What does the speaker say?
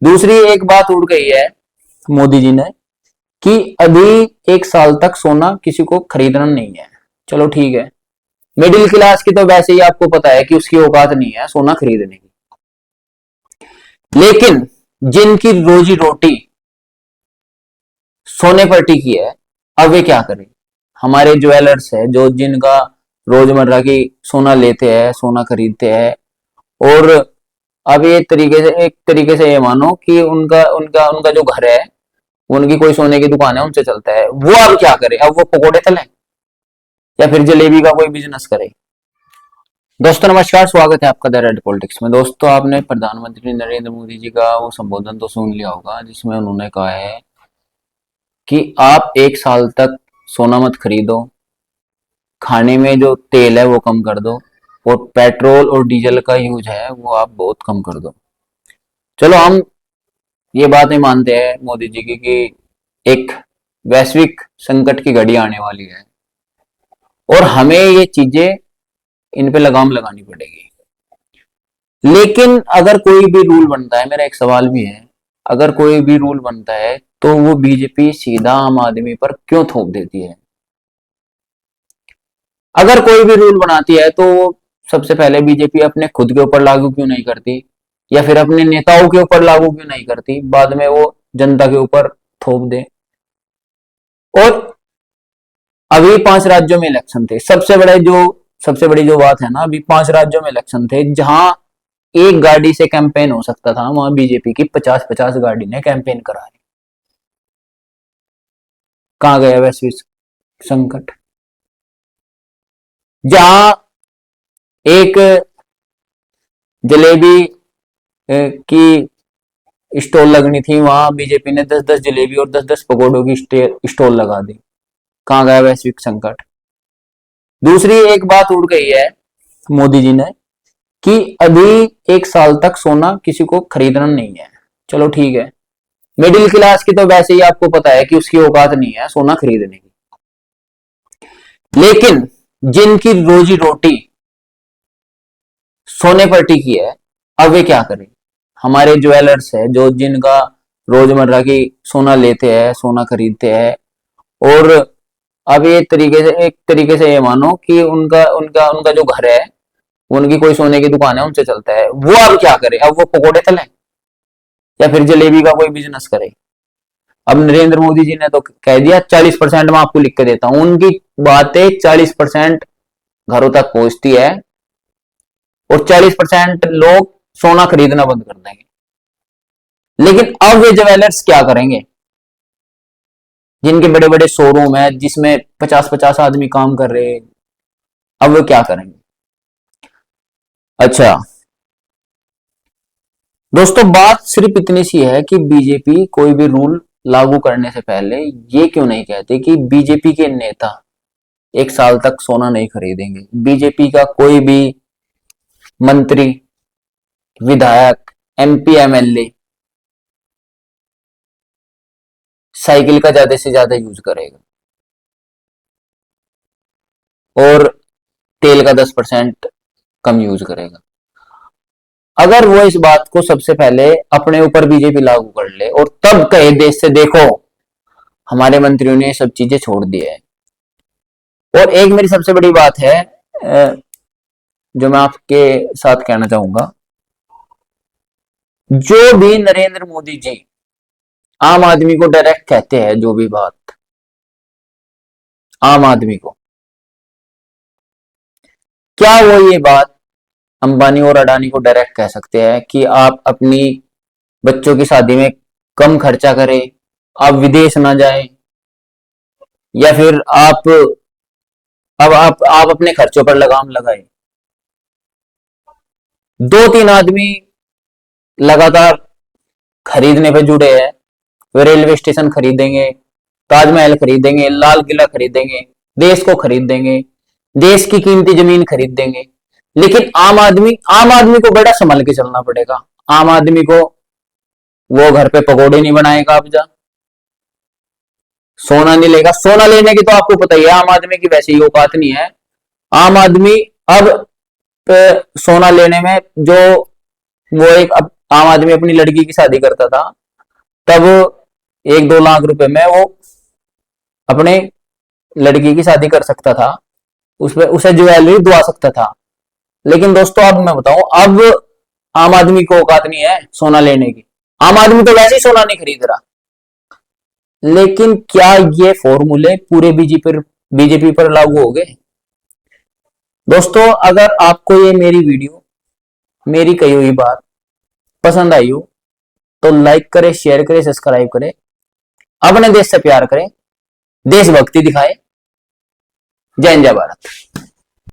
दूसरी एक बात उड़ गई है मोदी जी ने कि अभी 1 साल तक सोना किसी को खरीदना नहीं है। चलो ठीक है, मिडिल क्लास की तो वैसे ही आपको पता है कि उसकी औकात नहीं है सोना खरीदने की। लेकिन जिनकी रोजी रोटी सोने पर टिकी है, अब वे क्या करें? हमारे ज्वेलर्स है जो जिनका रोजमर्रा की सोना लेते हैं, सोना खरीदते हैं। और अब ये एक तरीके से ये मानो कि उनका उनका उनका जो घर है, उनकी कोई सोने की दुकान है, उनसे चलता है। वो अब क्या करे? अब वो पकोड़े तले या फिर जलेबी का कोई बिजनेस करे? दोस्तों नमस्कार, स्वागत है आपका द रेड पॉलिटिक्स में। दोस्तों आपने प्रधानमंत्री नरेंद्र मोदी जी का वो संबोधन तो सुन लिया होगा, जिसमें उन्होंने कहा है कि आप 1 साल तक सोना मत खरीदो, खाने में जो तेल है वो कम कर दो, और पेट्रोल और डीजल का यूज है वो आप बहुत कम कर दो। चलो हम ये बातें मानते हैं मोदी जी की कि एक वैश्विक संकट की घड़ी आने वाली है और हमें ये चीजें, इन पे लगाम लगानी पड़ेगी। लेकिन अगर कोई भी रूल बनता है, मेरा एक सवाल भी है, अगर कोई भी रूल बनता है तो वो बीजेपी सीधा आम आदमी पर क्यों थोप देती है? अगर कोई भी रूल बनाती है तो वो सबसे पहले बीजेपी अपने खुद के ऊपर लागू क्यों नहीं करती, या फिर अपने नेताओं के ऊपर लागू क्यों नहीं करती, बाद में वो जनता के ऊपर थोप दे। और अभी 5 राज्यों में इलेक्शन थे, सबसे बड़ी जो बात है ना, अभी 5 राज्यों में इलेक्शन थे जहां एक गाड़ी से कैंपेन हो सकता था, वहां बीजेपी की 50-50 गाड़ी ने कैंपेन कराई। कहां गया वैश्विक संकट? जहां एक जलेबी की स्टॉल लगनी थी, वहां बीजेपी ने 10-10 जलेबी और 10-10 पकौड़ों की स्टॉल लगा दी। कहां गया वैश्विक संकट? दूसरी एक बात उड़ गई है मोदी जी ने कि अभी 1 साल तक सोना किसी को खरीदना नहीं है। चलो ठीक है, मिडिल क्लास की तो वैसे ही आपको पता है कि उसकी औकात नहीं है सोना खरीदने की। लेकिन जिनकी रोजी रोटी सोने पर टिकी है, अब वे क्या करें? हमारे ज्वेलर्स है जो जिनका रोजमर्रा की सोना लेते हैं, सोना खरीदते हैं। और अब ये एक तरीके से ये मानो कि उनका उनका उनका जो घर है, उनकी कोई सोने की दुकान है, उनसे चलता है। वो अब क्या करे? अब वो पकोड़े तले या फिर जलेबी का कोई बिजनेस करे? अब नरेंद्र मोदी जी ने तो कह दिया 40% मैं आपको लिख के देता हूं। उनकी बातें 40% घरों तक पहुंचती है और 40% लोग सोना खरीदना बंद कर देंगे। लेकिन अब वे ज्वेलर्स क्या करेंगे जिनके बड़े बड़े शोरूम है, जिसमें 50-50 आदमी काम कर रहे हैं? अब वो क्या करेंगे? अच्छा दोस्तों, बात सिर्फ इतनी सी है कि बीजेपी कोई भी रूल लागू करने से पहले ये क्यों नहीं कहती कि बीजेपी के नेता 1 साल तक सोना नहीं खरीदेंगे। बीजेपी का कोई भी मंत्री, विधायक, एमपी, एमएलए साइकिल का ज्यादा से ज्यादा यूज करेगा और तेल का 10% कम यूज करेगा। अगर वो इस बात को सबसे पहले अपने ऊपर बीजेपी लागू कर ले और तब कहे देश से, देखो हमारे मंत्रियों ने ये सब चीजें छोड़ दी है। और एक मेरी सबसे बड़ी बात है जो मैं आपके साथ कहना चाहूंगा, जो भी नरेंद्र मोदी जी आम आदमी को डायरेक्ट कहते हैं, जो भी बात आम आदमी को, क्या वो ये बात अंबानी और अडानी को डायरेक्ट कह सकते हैं कि आप अपनी बच्चों की शादी में कम खर्चा करें, आप विदेश ना जाएं, या फिर आप अपने खर्चों पर लगाम लगाएं? 2-3 आदमी लगातार खरीदने पे जुड़े हैं। वे रेलवे स्टेशन खरीदेंगे, ताजमहल खरीदेंगे, लाल किला खरीदेंगे, देश को खरीद देंगे, देश की कीमती जमीन खरीद देंगे। लेकिन आम आदमी को बड़ा संभल के चलना पड़ेगा। आम आदमी को वो घर पे पकौड़े नहीं बनाएगा, अब जा सोना नहीं लेगा। सोना लेने की तो आपको पता ही है, आम आदमी की वैसे ही औकात नहीं है। आम आदमी अब सोना लेने में जो वो एक आम आदमी अपनी लड़की की शादी करता था, तब 1-2 लाख रुपए में वो अपने लड़की की शादी कर सकता था, उसमें उसे ज्वेलरी दुआ सकता था। लेकिन दोस्तों अब मैं बताऊं, अब आम आदमी को औकात नहीं है सोना लेने की। आम आदमी तो वैसे ही सोना नहीं खरीद रहा। लेकिन क्या ये फॉर्मूले पूरे बीजेपी पर लागू हो गए? दोस्तों अगर आपको ये मेरी वीडियो, मेरी कही हुई बात पसंद आई हो तो लाइक करें, शेयर करें, सब्सक्राइब करें, अपने देश से प्यार करें, देशभक्ति दिखाएं। जय हिंद, जय भारत।